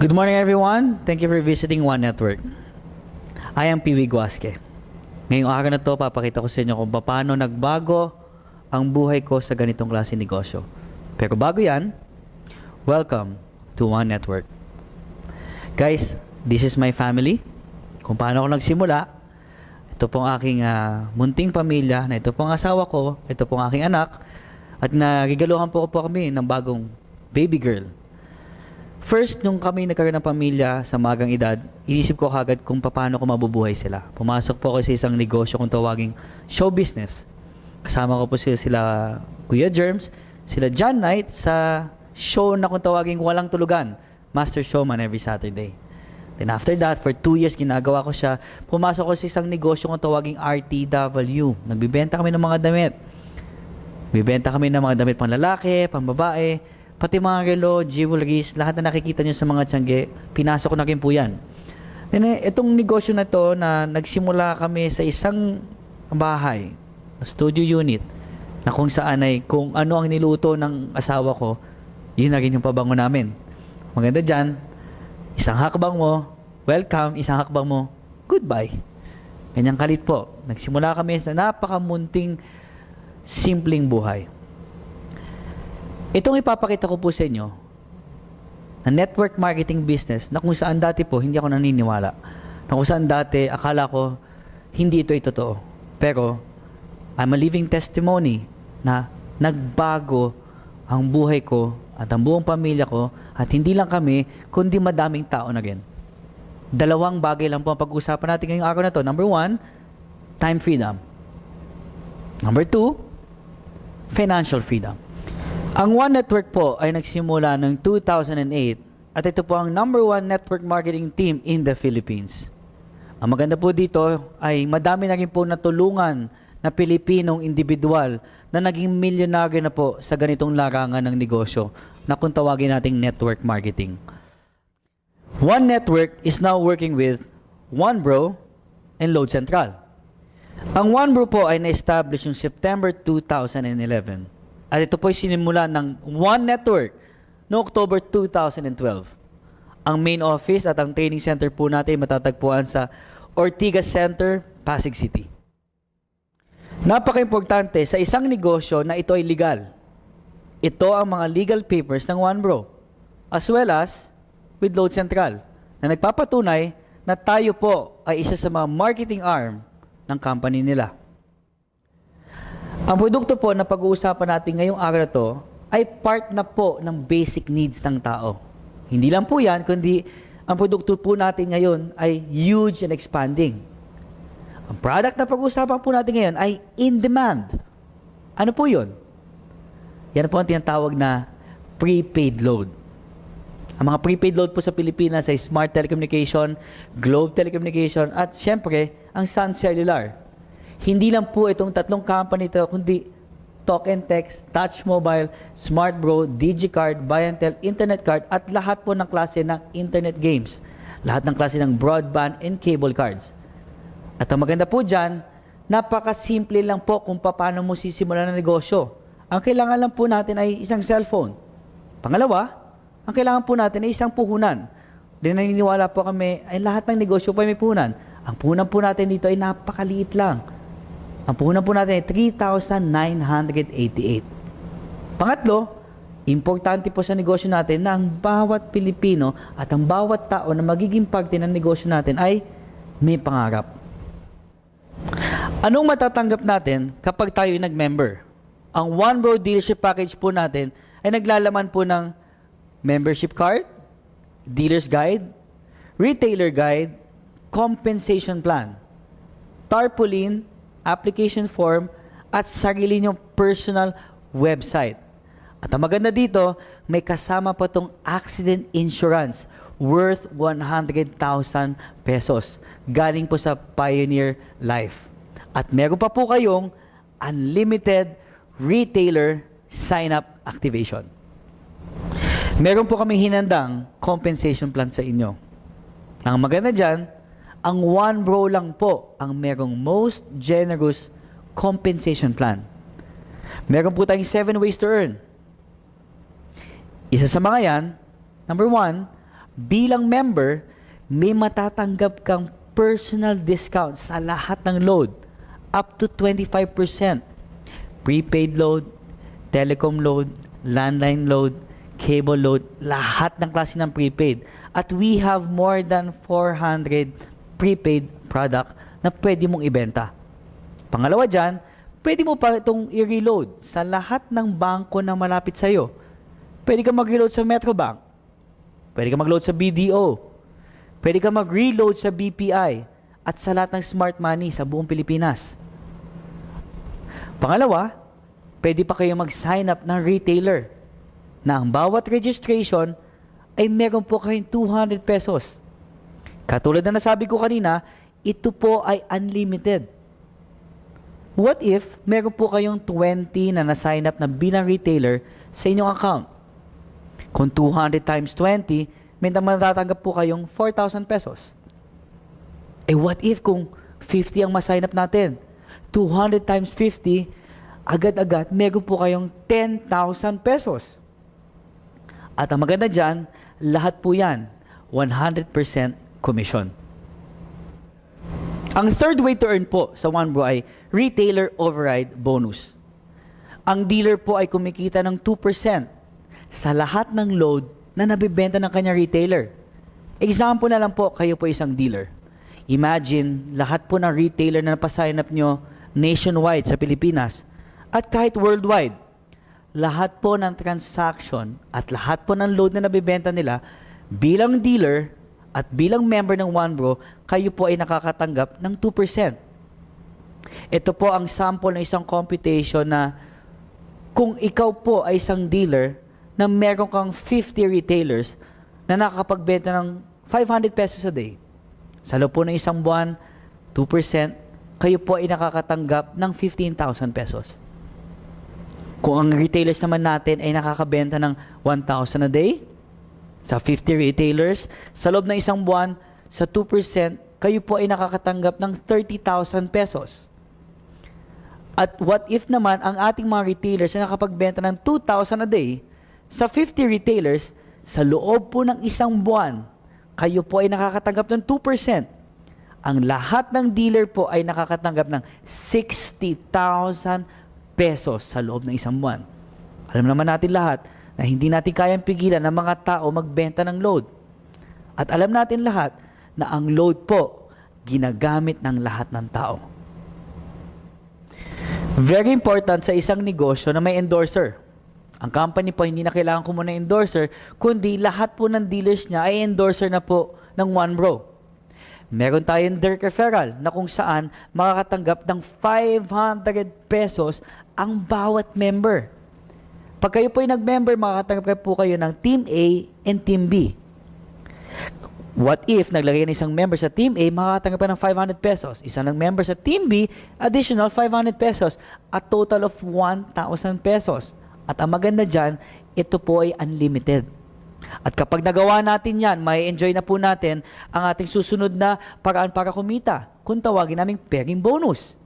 Good morning, everyone. Thank you for visiting One Network. I am Piwi Guasque. Ngayong araw na to, papakita ko sa inyo kung paano nagbago ang buhay ko sa ganitong klase negosyo. Pero bago yan, welcome to One Network. Guys, this is my family. Kung paano ako nagsimula, ito pong aking munting pamilya, na ito pong asawa ko, ito pong aking anak, at nagigaluhan po kami ng bagong baby girl. First, nung kami nagkaroon ng pamilya sa magang edad, inisip ko kagad kung paano ko mabubuhay sila. Pumasok po ako sa isang negosyo kung tawaging show business. Kasama ko po sila Kuya Germs, sila John Knight sa show na kung tawaging Walang Tulugan, Master Showman every Saturday. Then after that, for 2 years ginagawa ko siya, pumasok ko sa isang negosyo kung tawaging RTW. Nagbibenta kami ng mga damit. Bibenta kami ng mga damit pang lalaki, pang babae, pati mga relo, jewelries, lahat na nakikita nyo sa mga tiyangge, pinasok ko na rin po yan. And itong negosyo na to na nagsimula kami sa isang bahay, studio unit, na kung saan ay kung ano ang niluto ng asawa ko, yun na rin yung pabango namin. Maganda dyan, isang hakbang mo, welcome, isang hakbang mo, goodbye. Ganyang kalit po. Nagsimula kami sa napakamunting, simpleng buhay. Itong ipapakita ko po sa inyo, na network marketing business, na kung saan dati po, hindi ako naniniwala. Na kung saan dati, akala ko, hindi ito ay totoo. Pero, I'm a living testimony na nagbago ang buhay ko at ang buong pamilya ko at hindi lang kami, kundi madaming tao na rin. Dalawang bagay lang po ang pag-uusapan natin ngayong araw na to. Number 1, time freedom. Number 2, financial freedom. Ang One Network po ay nagsimula ng 2008 at ito po ang number 1 network marketing team in the Philippines. Ang maganda po dito ay madami na rin po natulungan na Pilipinong individual na naging milyonaryo na po sa ganitong larangan ng negosyo na kung tawagin nating network marketing. One Network is now working with OneBro and Load Central. Ang OneBro po ay na-establish yung September 2011. At ito po ay sinimula ng One Network no October 2012. Ang main office at ang training center po natin matatagpuan sa Ortigas Center, Pasig City. Napaka-importante sa isang negosyo na ito ay legal. Ito ang mga legal papers ng OneBro as well as with Load Central na nagpapatunay na tayo po ay isa sa mga marketing arm ng company nila. Ang produkto po na pag-uusapan natin ngayong araw na to ay part na po ng basic needs ng tao. Hindi lang po yan, kundi ang produkto po natin ngayon ay huge and expanding. Ang product na pag-uusapan po natin ngayon ay in demand. Ano po yun? Yan po ang tinatawag na prepaid load. Ang mga prepaid load po sa Pilipinas ay Smart Telecommunication, Globe Telecommunication, at syempre, ang Sun Cellular. Hindi lang po itong tatlong company ito, kundi Talk and Text, Touch Mobile, SmartBro, DigiCard, Buy-and-Tell, Internet Card, at lahat po ng klase ng Internet games. Lahat ng klase ng broadband and cable cards. At ang maganda po dyan, napakasimple lang po kung paano mo sisimulan ng negosyo. Ang kailangan lang po natin ay isang cellphone. Pangalawa, ang kailangan po natin ay isang puhunan. Din naniniwala po kami ay lahat ng negosyo po ay may puhunan. Ang puhunan po natin dito ay napakaliit lang. Ang puhunan po natin ay 3,988. Pangatlo, importante po sa negosyo natin na ang bawat Pilipino at ang bawat tao na magiging parte ng negosyo natin ay may pangarap. Anong matatanggap natin kapag tayo nag-member? Ang OneBro Dealership Package po natin ay naglalaman po ng membership card, dealer's guide, retailer guide, compensation plan, tarpaulin, application form, at sarili niyong personal website. At ang maganda dito, may kasama pa itong accident insurance worth 100,000 pesos. Galing po sa Pioneer Life. At meron pa po kayong unlimited retailer sign-up activation. Meron po kami hinandang compensation plan sa inyo. Ang maganda dyan, ang OneBro lang po ang merong most generous compensation plan. Meron po tayong 7 ways to earn. Isa sa mga yan, number 1, bilang member, may matatanggap kang personal discount sa lahat ng load, up to 25%. Prepaid load, telecom load, landline load, cable load, lahat ng klase ng prepaid. At we have more than 400 prepaid product na pwede mong ibenta. Pangalawa dyan, pwede mo pa itong i-reload sa lahat ng bangko na malapit sa'yo. Pwede ka mag-reload sa Metrobank. Pwede ka mag-load sa BDO. Pwede ka mag-reload sa BPI at sa lahat ng smart money sa buong Pilipinas. Pangalawa, pwede pa kayo mag-sign up ng retailer na ang bawat registration ay meron po kayong 200 pesos. Katulad na nasabi ko kanina, ito po ay unlimited. What if meron po kayong 20 na na-sign up na bilang retailer sa inyong account? Kung 200 times 20, may matatanggap po kayong 4,000 pesos. Eh what if kung 50 ang ma-sign up natin? 200 times 50, agad-agad meron po kayong 10,000 pesos. At ang maganda dyan, lahat po yan, 100% commission. Ang third way to earn po sa OneBro ay retailer override bonus. Ang dealer po ay kumikita ng 2% sa lahat ng load na nabibenta ng kanyang retailer. Example na lang po, kayo po isang dealer. Imagine, lahat po ng retailer na napasign up nyo nationwide sa Pilipinas at kahit worldwide, lahat po ng transaction at lahat po ng load na nabibenta nila bilang dealer at bilang member ng OneBro, kayo po ay nakakatanggap ng 2%. Ito po ang sample ng isang computation na kung ikaw po ay isang dealer na meron kang 50 retailers na nakakapagbenta ng 500 pesos a day. Sa loob po ng isang buwan, 2%, kayo po ay nakakatanggap ng 15,000 pesos. Kung ang retailers naman natin ay nakakabenta ng 1,000 a day, sa 50 retailers, sa loob ng isang buwan, sa 2%, kayo po ay nakakatanggap ng 30,000 pesos. At what if naman ang ating mga retailers ay nakapagbenta ng 2,000 a day, sa 50 retailers, sa loob po ng isang buwan, kayo po ay nakakatanggap ng 2%. Ang lahat ng dealer po ay nakakatanggap ng 60,000 pesos sa loob ng isang buwan. Alam naman natin lahat na hindi natin kayang pigilan ng mga tao magbenta ng load. At alam natin lahat na ang load po ginagamit ng lahat ng tao. Very important sa isang negosyo na may endorser. Ang company po hindi na kailangan kumuha ng endorser, kundi lahat po ng dealers niya ay endorser na po ng OneBro. Meron tayong direct referral na kung saan makakatanggap ng 500 pesos ang bawat member. Pag kayo po ay nag-member, makakatanggap po kayo ng Team A and Team B. What if naglagay ng isang member sa Team A, makakatanggap pa ng 500 pesos. Isa ng member sa Team B, additional 500 pesos. A total of 1,000 pesos. At ang maganda dyan, ito po ay unlimited. At kapag nagawa natin yan, may enjoy na po natin ang ating susunod na paraan para kumita. Kung tawagin naming pairing bonus.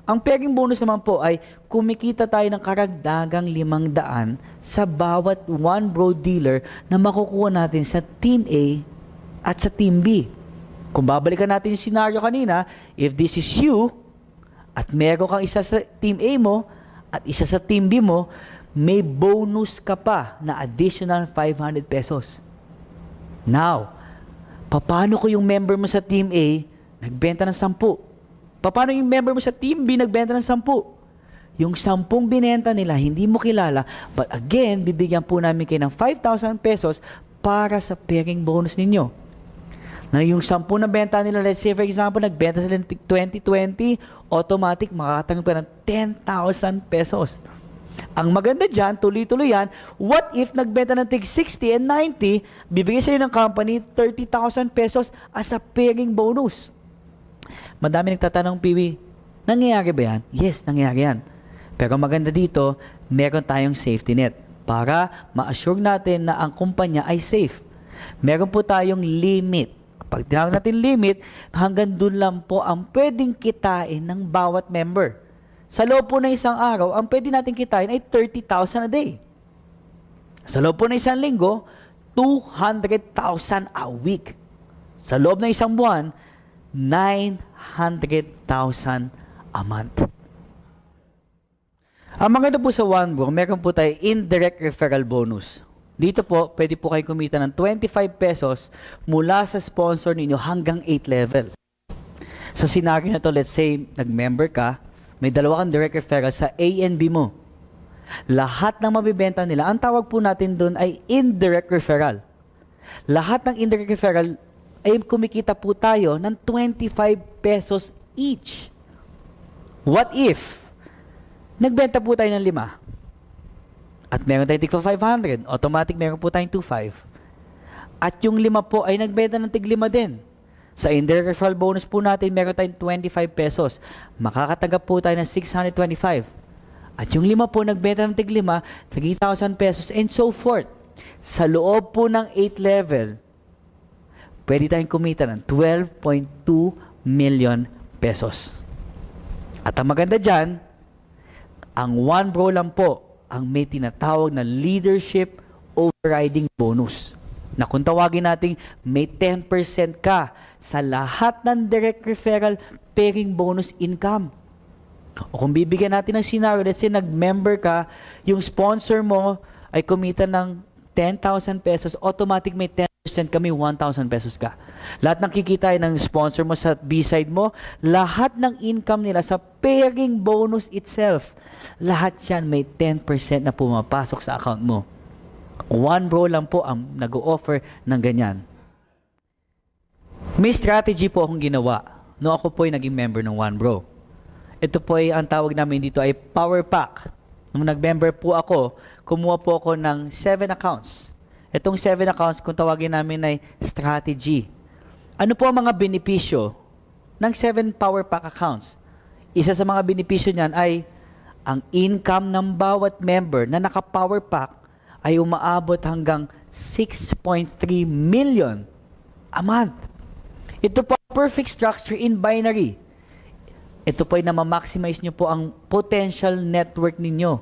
Ang pairing bonus naman po ay kumikita tayo ng karagdagang 500 sa bawat OneBro dealer na makukuha natin sa Team A at sa Team B. Kung babalikan natin yung scenario kanina, if this is you at meron kang isa sa Team A mo at isa sa Team B mo, may bonus ka pa na additional 500 pesos. Now, paano ko yung member mo sa Team A nagbenta ng 10? Paano yung member mo sa Team B nagbenta ng 10? Yung 10 binenta nila, hindi mo kilala, but again, bibigyan po namin kayo ng 5,000 pesos para sa pairing bonus ninyo. Na yung 10 na benta nila, let's say for example, nagbenta sila ng 2020, automatic makakatanggap ka ng 10,000 pesos. Ang maganda dyan, tuloy-tuloy yan, what if nagbenta ng tig 60 and 90, bibigay sa'yo ng company 30,000 pesos as a pairing bonus. Madami nagtatanong, Piwi, nangyayari ba yan? Yes, nangyayari yan. Pero maganda dito, meron tayong safety net para ma-assure natin na ang kumpanya ay safe. Meron po tayong limit. Kapag tinawag natin limit, hanggang dun lang po ang pwedeng kitain ng bawat member. Sa loob po ng isang araw, ang pwede natin kitain ay 30,000 a day. Sa loob po ng isang linggo, 200,000 a week. Sa loob ng isang buwan, 900,000 a month. Ang maganda po sa OneBro, meron po tayo indirect referral bonus. Dito po, pwede po kayo kumita ng 25 pesos mula sa sponsor ninyo hanggang 8 level. Sa scenario na to, let's say, nag-member ka, may dalawa kang direct referral sa A and B mo. Lahat ng mabibenta nila, ang tawag po natin doon ay indirect referral. Lahat ng indirect referral ay kumikita po tayo ng 25 pesos each. What if nagbenta po tayo ng 5 at meron tayong tig 500, automatic meron po tayong 25. At yung 5 po ay nagbenta ng tig 5 din. Sa indirect referral bonus po natin, meron tayong 25 pesos. Makakatanggap po tayo ng 625. At yung 5 po nagbenta ng tig 5, 3,000 pesos and so forth. Sa loob po ng 8 level, pwede tayong kumita ng 12.2 million pesos. At ang maganda dyan, ang OneBro lang po ang may tinatawag na leadership overriding bonus. Na kung tawagin natin, may 10% ka sa lahat ng direct referral pairing bonus income. O kung bibigyan natin ng scenario, let's say nag-member ka, yung sponsor mo ay kumita ng 10,000 pesos, automatic may 10% kami 1,000 pesos ka. Lahat ng kikita ng sponsor mo sa B-side mo, lahat ng income nila sa pairing bonus itself, lahat yan may 10% na pumapasok sa account mo. OneBro lang po ang nag-o-offer ng ganyan. May strategy po akong ginawa no ako po ay naging member ng OneBro. Ito po ay ang tawag namin dito ay Power Pack. Nung nag-member po ako, kumuha po ako ng 7 accounts. Itong 7 accounts, kung tawagin namin ay strategy. Ano po ang mga benepisyo ng 7 Power Pack accounts? Isa sa mga benepisyo niyan ay ang income ng bawat member na naka-Power Pack ay umaabot hanggang 6.3 million a month. Ito po ang perfect structure in binary. Ito po ay na-maximize nyo po ang potential network ninyo.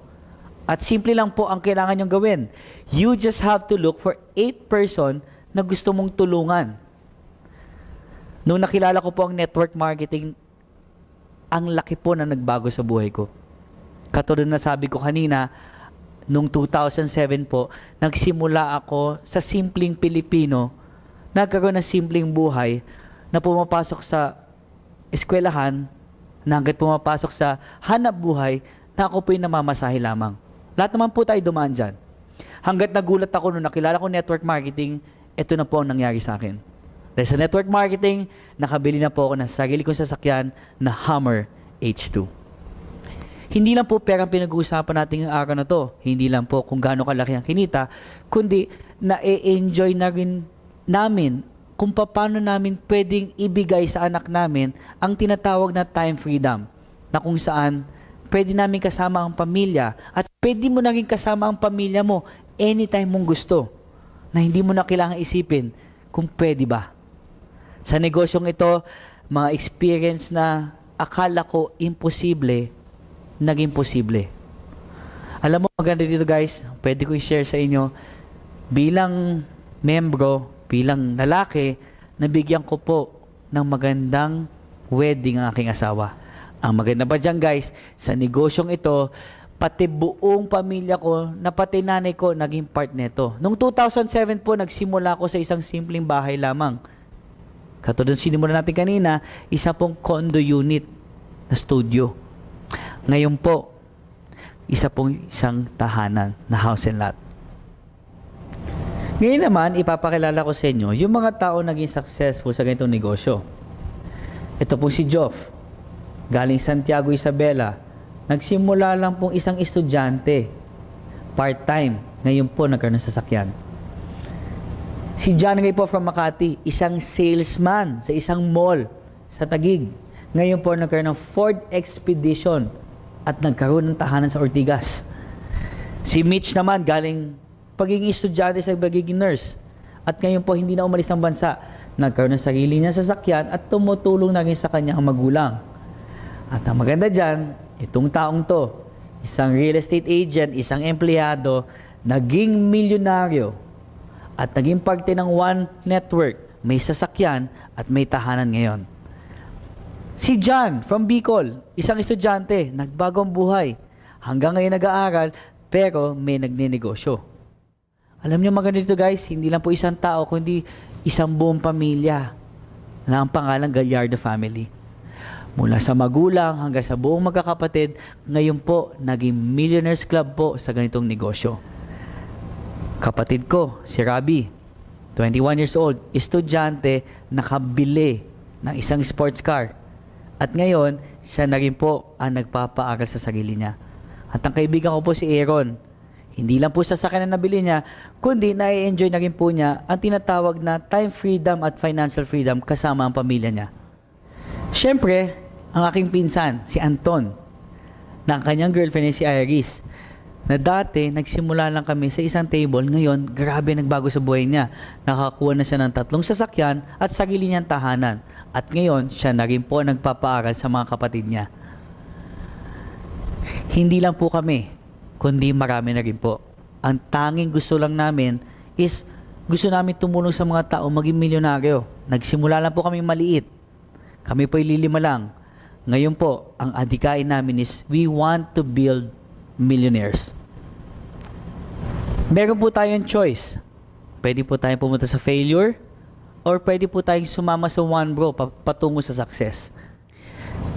At simple lang po ang kailangan nyong gawin. You just have to look for 8 person na gusto mong tulungan. Nung nakilala ko po ang network marketing, ang laki po na nagbago sa buhay ko. Katulad na sabi ko kanina, nung 2007 po, nagsimula ako sa simpleng Pilipino, nagkaroon ng simpleng buhay, na pumapasok sa eskwelahan, na hanggat pumapasok sa hanap buhay, na ako po yung namamasahe lamang. Lahat naman po tayo dumaan dyan. Hanggat nagulat ako nung nakilala ko network marketing, ito na po ang nangyari sa akin. Dahil sa network marketing, nakabili na po ako ng sarili kong sasakyan na Hummer H2. Hindi lang po perang pinag-uusapan natin ng araw na to. Hindi lang po kung gaano kalaki ang kinita, kundi na-enjoy na rin namin kung paano namin pwedeng ibigay sa anak namin ang tinatawag na time freedom, na kung saan pwede namin kasama ang pamilya at pwede mo na rin kasama ang pamilya mo anytime mong gusto, na hindi mo na kailangan isipin kung pwede ba. Sa negosyong ito, mga experience na akala ko imposible, naging posible. Alam mo, maganda dito guys, pwede ko i-share sa inyo, bilang membro, bilang lalaki, nabigyan ko po ng magandang wedding ang aking asawa. Ang maganda pa dyan guys, sa negosyong ito, pati buong pamilya ko, na pati nanay ko, naging part nito. Noong 2007 po, nagsimula ako sa isang simpleng bahay lamang. Katulad sinimulan natin kanina, isa pong condo unit na studio. Ngayon po, isang tahanan na house and lot. Ngayon naman, ipapakilala ko sa inyo yung mga tao naging successful sa ganitong negosyo. Ito po si Joff, galing Santiago, Isabela. Nagsimula lang pong isang estudyante, part-time. Ngayon po, nagkaroon ng sasakyan. Si John Ray po from Makati, isang salesman sa isang mall sa Taguig. Ngayon po, nagkaroon ng Ford Expedition at nagkaroon ng tahanan sa Ortigas. Si Mitch naman, galing pagiging estudyante sa pagiging nurse. At ngayon po, hindi na umalis ng bansa. Nagkaroon ng sarili niya sasakyan at tumutulong na rin sa kanyang magulang. At ang maganda dyan, itong taong to, isang real estate agent, isang empleyado, naging milyonaryo. at naging parte ng One Network. May sasakyan at may tahanan ngayon. Si John from Bicol, isang estudyante, nagbago ang buhay. Hanggang ngayon nag-aaral, pero may nagnenegosyo. Alam niyo maganda dito guys, hindi lang po isang tao, kundi isang buong pamilya na ang pangalang Gallardo family. Mula sa magulang hanggang sa buong magkakapatid, ngayon po, naging Millionaires Club po sa ganitong negosyo. Kapatid ko, si Robbie, 21 years old, estudyante, nakabili ng isang sports car. At ngayon, siya na rin po ang nagpapaaral sa sarili niya. At ang kaibigan ko po si Aaron, hindi lang po sa sasakyan na nabili niya, kundi na-enjoy na rin po niya ang tinatawag na time freedom at financial freedom kasama ang pamilya niya. Siyempre, ang aking pinsan, si Anton, na ang kanyang girlfriend ay si Iris, na dati nagsimula lang kami sa isang table, ngayon grabe nagbago sa buhay niya. Nakakuha na siya ng 3 sasakyan at sarili niyang tahanan. At ngayon, siya na rin po nagpapaaral sa mga kapatid niya. Hindi lang po kami, kundi marami na rin po. Ang tanging gusto lang namin is gusto namin tumulong sa mga tao maging milyonaryo. Nagsimula lang po kami maliit. Kami po ililima lang. Ngayon po, ang adikain namin is we want to build millionaires. Meron po tayong choice. Pwede po tayong pumunta sa failure or pwede po tayong sumama sa one bro patungo sa success.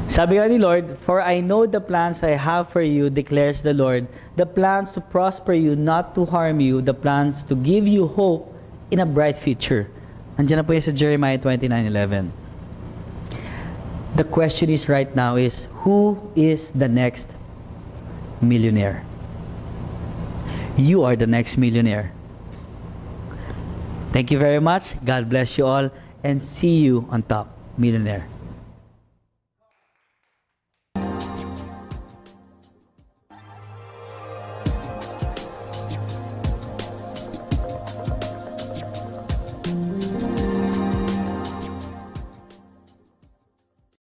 Sabi nga ni Lord, "For I know the plans I have for you, declares the Lord, the plans to prosper you, not to harm you, the plans to give you hope in a bright future." Nandiyan na po yan sa Jeremiah 29:11. The question is right now is, who is the next millionaire? You are the next millionaire. Thank you very much. God bless you all and see you on top, millionaire.